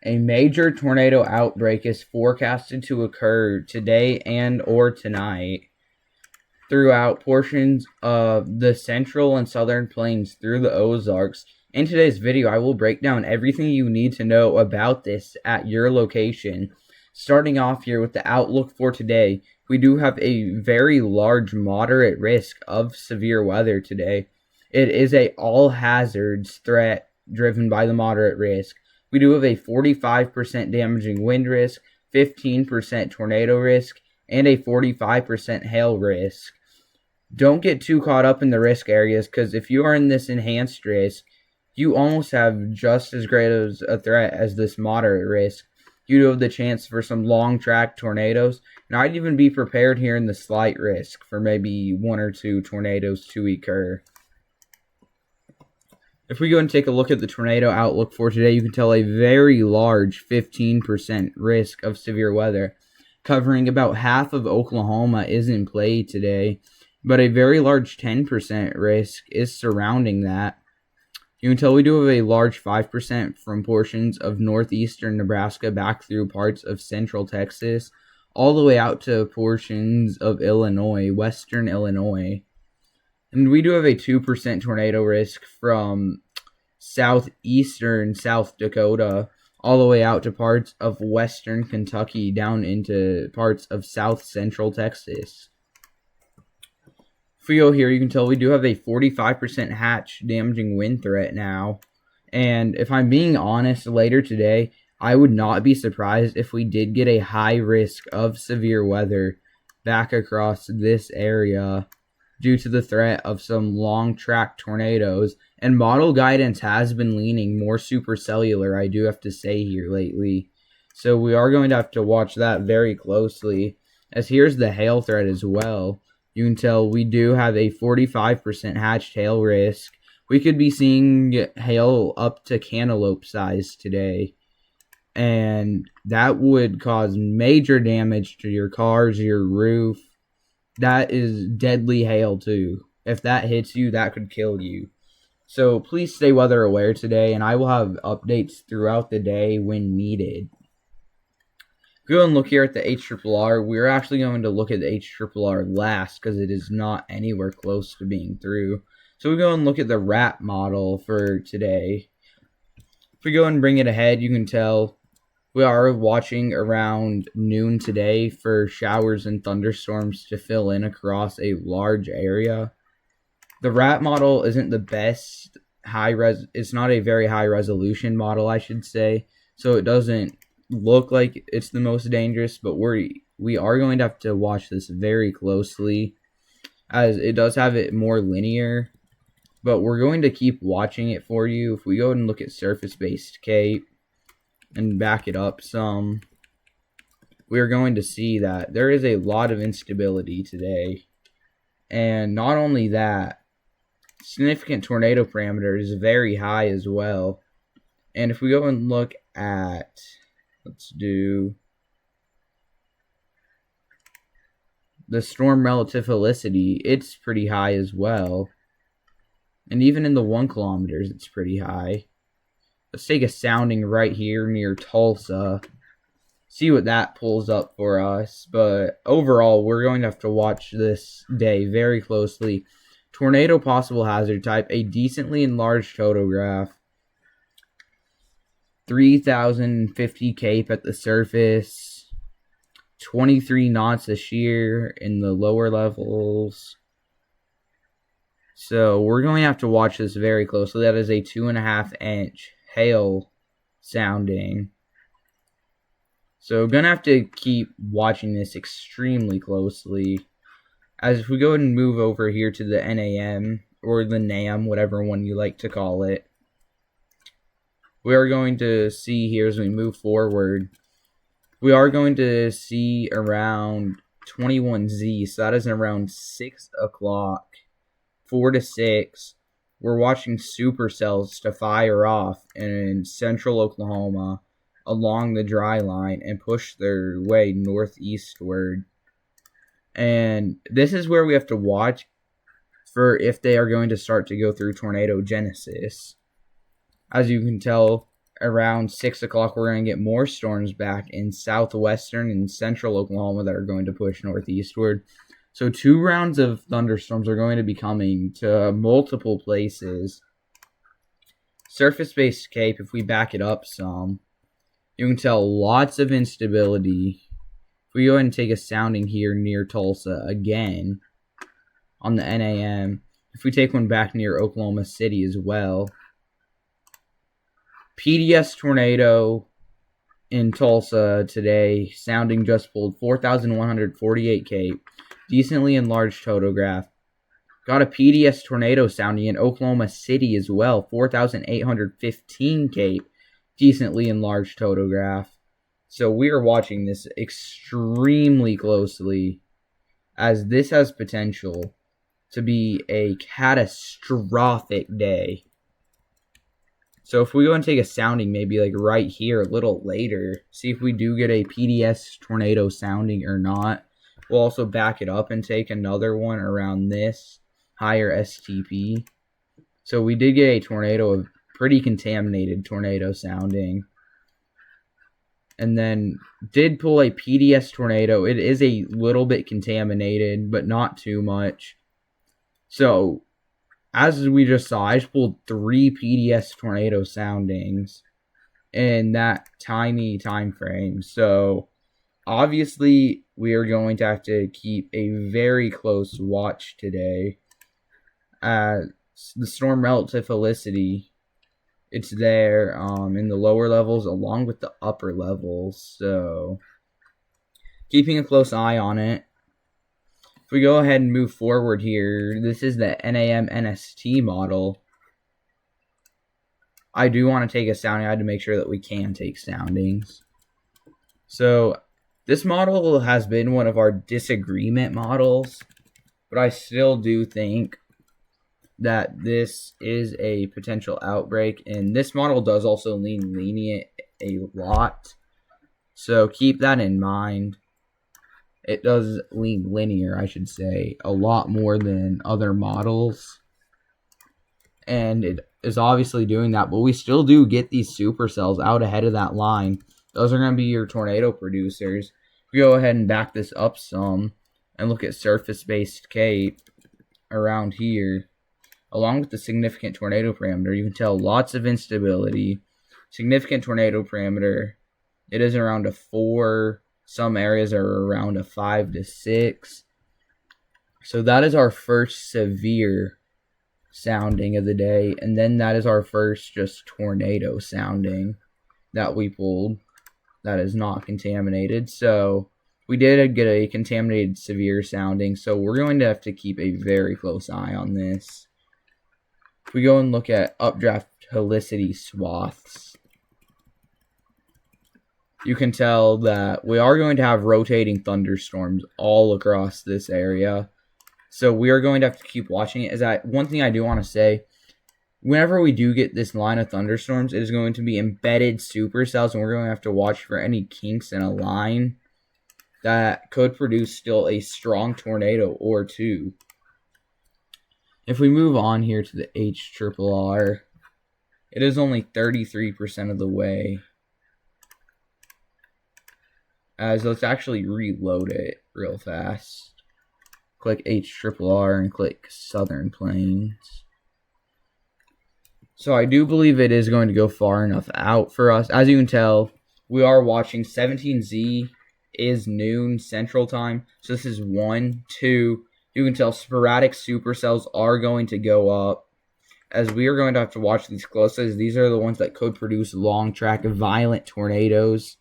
A major tornado outbreak is forecasted to occur today and or tonight throughout portions of the central and southern plains through the Ozarks. In today's video, I will break down everything you need to know about this at your location. Starting off here with the outlook for today, we do have a very large moderate risk of severe weather today. It is a all hazards threat driven by the moderate risk. We do have a 45% damaging wind risk, 15% tornado risk, and a 45% hail risk. Don't get too caught up in the risk areas, because if you are in this enhanced risk, you almost have just as great as a threat as this moderate risk. You do have the chance for some long track tornadoes, and I'd even be prepared here in the slight risk for maybe 1 or 2 tornadoes to occur. If we go and take a look at the tornado outlook for today, you can tell a very large 15% risk of severe weather, covering about half of Oklahoma, is in play today, but a very large 10% risk is surrounding that. You can tell we do have a large 5% from portions of northeastern Nebraska back through parts of central Texas, all the way out to portions of Illinois, western Illinois. And we do have a 2% tornado risk from southeastern South Dakota all the way out to parts of western Kentucky down into parts of south central Texas. If we go here, you can tell we do have a 45% hatch damaging wind threat now. And if I'm being honest, later today, I would not be surprised if we did get a high risk of severe weather back across this area due to the threat of some long track tornadoes. And model guidance has been leaning more supercellular, I do have to say, here lately. So we are going to have to watch that very closely, as here's the hail threat as well. You can tell we do have a 45% hatched hail risk. We could be seeing hail up to cantaloupe size today, and that would cause major damage to your cars, your roof. That is deadly hail too. If that hits you, that could kill you. So please stay weather aware today, and I will have updates throughout the day when needed. Go and look here at the HRRR. We're actually going to look at the HRRR last because it is not anywhere close to being through. So we go and look at the RAP model for today. If we go and bring it ahead, you can tell we are watching around noon today for showers and thunderstorms to fill in across a large area. The RAP model isn't the best it's not a very high resolution model, I should say, so it doesn't look like it's the most dangerous, but we are going to have to watch this very closely, as it does have it more linear, but we're going to keep watching it for you. If we go and look at surface-based CAPE and back it up some, we are going to see that there is a lot of instability today. And not only that, significant tornado parameter is very high as well. And if we go and look at, let's do the storm relative helicity, it's pretty high as well. And even in the 1 kilometers, it's pretty high. Let's take a sounding right here near Tulsa. See what that pulls up for us. But overall, we're going to have to watch this day very closely. Tornado possible hazard type, a decently enlarged totograph. 3,050 CAPE at the surface. 23 knots a shear in the lower levels. So we're going to have to watch this very closely. That is a 2.5-inch hail sounding. So going to have to keep watching this extremely closely. As if we go ahead and move over here to the NAM, or the NAM, whatever one you like to call it, we are going to see here as we move forward, we are going to see around 21Z, so that is around 6 o'clock, 4 to 6. We're watching supercells to fire off in central Oklahoma along the dry line and push their way northeastward. And this is where we have to watch for if they are going to start to go through tornado genesis. As you can tell, around 6 o'clock, we're going to get more storms back in southwestern and central Oklahoma that are going to push northeastward. So 2 rounds of thunderstorms are going to be coming to multiple places. Surface-based Cape, if we back it up some, you can tell lots of instability. If we go ahead and take a sounding here near Tulsa again on the NAM, if we take one back near Oklahoma City as well, PDS tornado in Tulsa today, sounding just pulled 4,148 Cape, decently enlarged totograph. Got a PDS tornado sounding in Oklahoma City as well, 4,815 Cape, decently enlarged totograph. So we are watching this extremely closely, as this has potential to be a catastrophic day. So if we go and take a sounding maybe like right here a little later, see if we do get a PDS tornado sounding or not. We'll also back it up and take another one around this higher STP. So we did get a tornado, a pretty contaminated tornado sounding. And then did pull a PDS tornado. It is a little bit contaminated, but not too much. So as we just saw, I just pulled 3 PDS tornado soundings in that tiny time frame. So obviously we are going to have to keep a very close watch today. The storm relative felicity, it's there in the lower levels along with the upper levels. So keeping a close eye on it. If we go ahead and move forward here, this is the NAM NST model. I do want to take a sounding. I had to make sure that we can take soundings. So this model has been one of our disagreement models, but I still do think that this is a potential outbreak, and this model does also lean lenient a lot. So keep that in mind. It does lean linear, I should say, a lot more than other models. And it is obviously doing that, but we still do get these supercells out ahead of that line. Those are going to be your tornado producers. We go ahead and back this up some and look at surface-based Cape around here. Along with the significant tornado parameter, you can tell lots of instability. Significant tornado parameter, it is around a 4. Some areas are around a 5 to 6. So that is our first severe sounding of the day. And then that is our first just tornado sounding that we pulled that is not contaminated. So we did get a contaminated severe sounding. So we're going to have to keep a very close eye on this. If we go and look at updraft helicity swaths, you can tell that we are going to have rotating thunderstorms all across this area. So we are going to have to keep watching it. One thing I do want to say, whenever we do get this line of thunderstorms, it is going to be embedded supercells, and we're going to have to watch for any kinks in a line that could produce still a strong tornado or two. If we move on here to the HRRR, it is only 33% of the way. So let's actually reload it real fast. Click HRRR and click Southern Plains. So I do believe it is going to go far enough out for us. As you can tell, we are watching 17Z is noon Central Time. So this is 1, 2. You can tell sporadic supercells are going to go up, as we are going to have to watch these closely, as these are the ones that could produce long track violent tornadoes.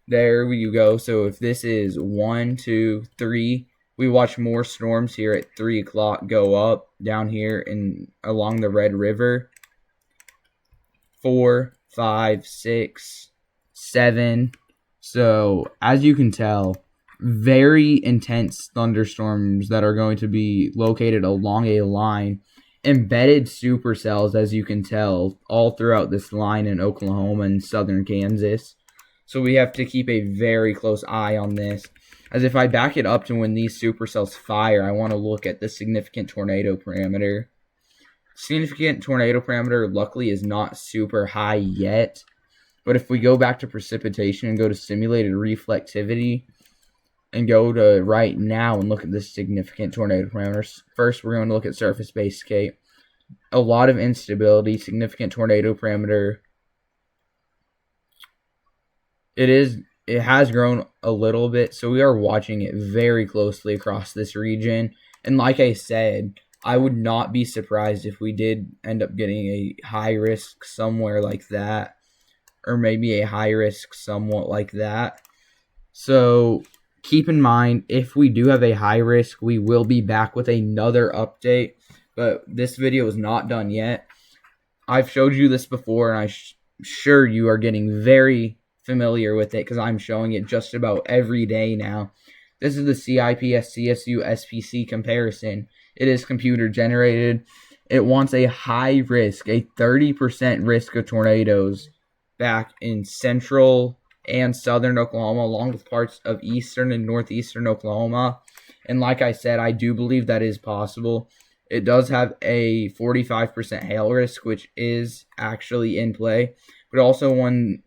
There you go. So if this is 1, 2, 3, we watch more storms here at 3 o'clock go up down here and along the Red River. 4, 5, 6, 7. So as you can tell, very intense thunderstorms that are going to be located along a line. Embedded supercells, as you can tell, all throughout this line in Oklahoma and southern Kansas. So we have to keep a very close eye on this. As if I back it up to when these supercells fire, I want to look at the significant tornado parameter. Significant tornado parameter, luckily, is not super high yet. But if we go back to precipitation and go to simulated reflectivity and go to right now and look at the significant tornado parameters, first we're going to look at surface-based scape. A lot of instability, significant tornado parameter. It has grown a little bit, so we are watching it very closely across this region. And like I said, I would not be surprised if we did end up getting a high risk somewhere like that, or maybe a high risk somewhat like that. So keep in mind, if we do have a high risk, we will be back with another update. But this video is not done yet. I've showed you this before, and I'm sure you are getting very familiar with it because I'm showing it just about every day now. This is the CIPS CSU SPC comparison. It is computer generated. It wants a high risk, a 30% risk of tornadoes back in central and southern Oklahoma, along with parts of eastern and northeastern Oklahoma. And like I said, I do believe that is possible. It does have a 45% hail risk, which is actually in play. But also one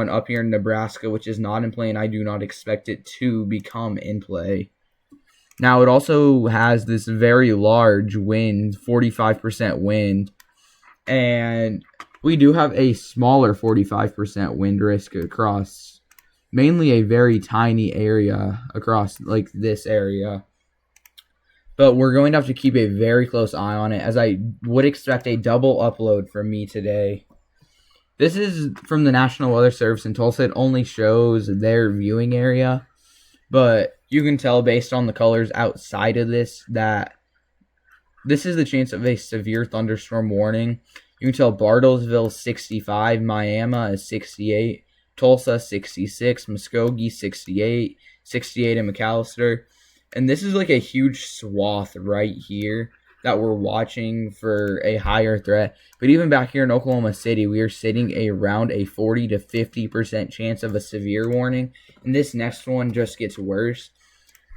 up here in Nebraska, which is not in play, and I do not expect it to become in play. Now, it also has this very large wind, 45% wind. And we do have a smaller 45% wind risk across mainly a very tiny area across like this area. But we're going to have to keep a very close eye on it, as I would expect a double upload from me today. This is from the National Weather Service in Tulsa. It only shows their viewing area, but you can tell based on the colors outside of this that this is the chance of a severe thunderstorm warning. You can tell Bartlesville 65, Miami is 68, Tulsa 66, Muskogee 68, 68 in McAllister. And this is like a huge swath right here that we're watching for a higher threat. But even back here in Oklahoma City, we are sitting around a 40 to 50% chance of a severe warning. And this next one just gets worse.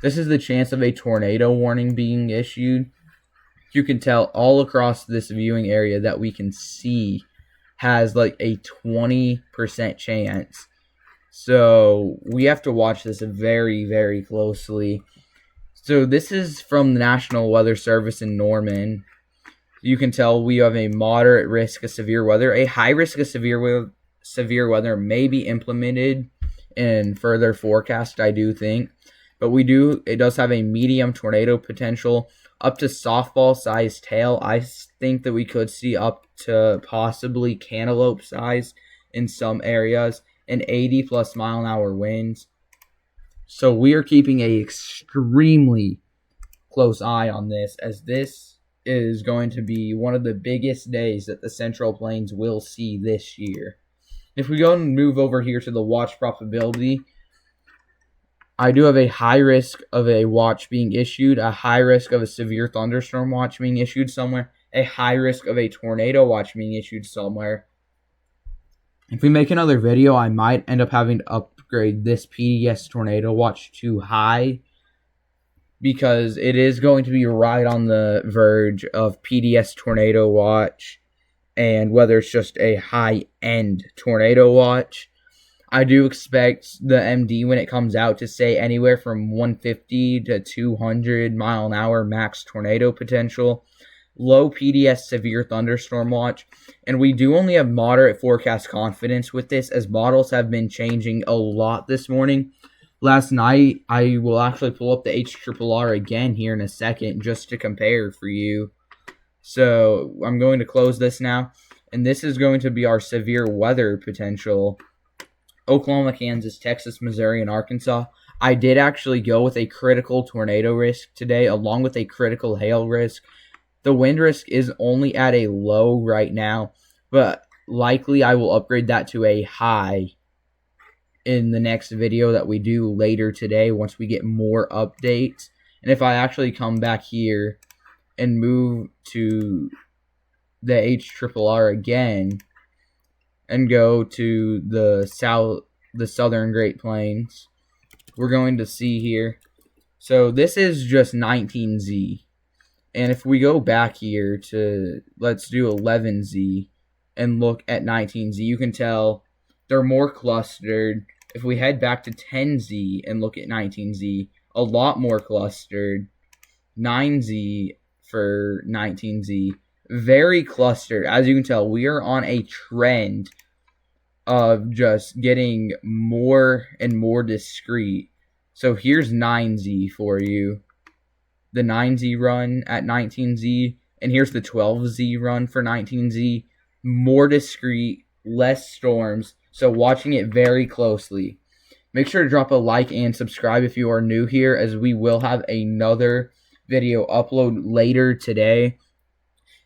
This is the chance of a tornado warning being issued. You can tell all across this viewing area that we can see has like a 20% chance. So we have to watch this very, very closely. So this is from the National Weather Service in Norman. You can tell we have a moderate risk of severe weather. A high risk of severe weather may be implemented in further forecast, I do think. But it does have a medium tornado potential up to softball-sized hail. I think that we could see up to possibly cantaloupe size in some areas, and 80+ mile-an-hour winds. So we are keeping a extremely close eye on this, as this is going to be one of the biggest days that the Central Plains will see this year. If we go and move over here to the watch probability, I do have a high risk of a watch being issued, a high risk of a severe thunderstorm watch being issued somewhere, a high risk of a tornado watch being issued somewhere. If we make another video, I might end up having to upgrade this PDS tornado watch to high, because it is going to be right on the verge of PDS tornado watch and whether it's just a high-end tornado watch. I do expect the MD when it comes out to say anywhere from 150 to 200 mile an hour max tornado potential. Low PDS severe thunderstorm watch. And we do only have moderate forecast confidence with this, as models have been changing a lot this morning. Last night, I will actually pull up the HRRR again here in a second just to compare for you. So I'm going to close this now. And this is going to be our severe weather potential. Oklahoma, Kansas, Texas, Missouri, and Arkansas. I did actually go with a critical tornado risk today, along with a critical hail risk. The wind risk is only at a low right now, but likely I will upgrade that to a high in the next video that we do later today once we get more updates. And if I actually come back here and move to the HRRR again and go to the southern Great Plains, we're going to see here. So this is just 19Z. And if we go back here to, let's do 11Z and look at 19Z, you can tell they're more clustered. If we head back to 10Z and look at 19Z, a lot more clustered. 9Z for 19Z, very clustered. As you can tell, we are on a trend of just getting more and more discrete. So here's 9Z for you. The 9Z run at 19Z, and here's the 12Z run for 19Z. More discrete, less storms, so watching it very closely. Make sure to drop a like and subscribe if you are new here, as we will have another video upload later today.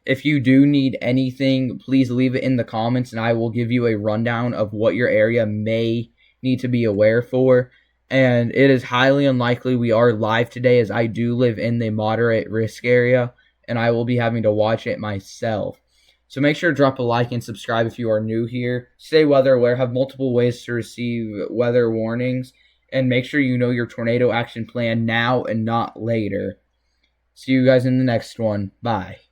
If you do need anything, please leave it in the comments, and I will give you a rundown of what your area may need to be aware for. And it is highly unlikely we are live today, as I do live in the moderate risk area, and I will be having to watch it myself. So make sure to drop a like and subscribe if you are new here. Stay weather aware, have multiple ways to receive weather warnings, and make sure you know your tornado action plan now and not later. See you guys in the next one. Bye.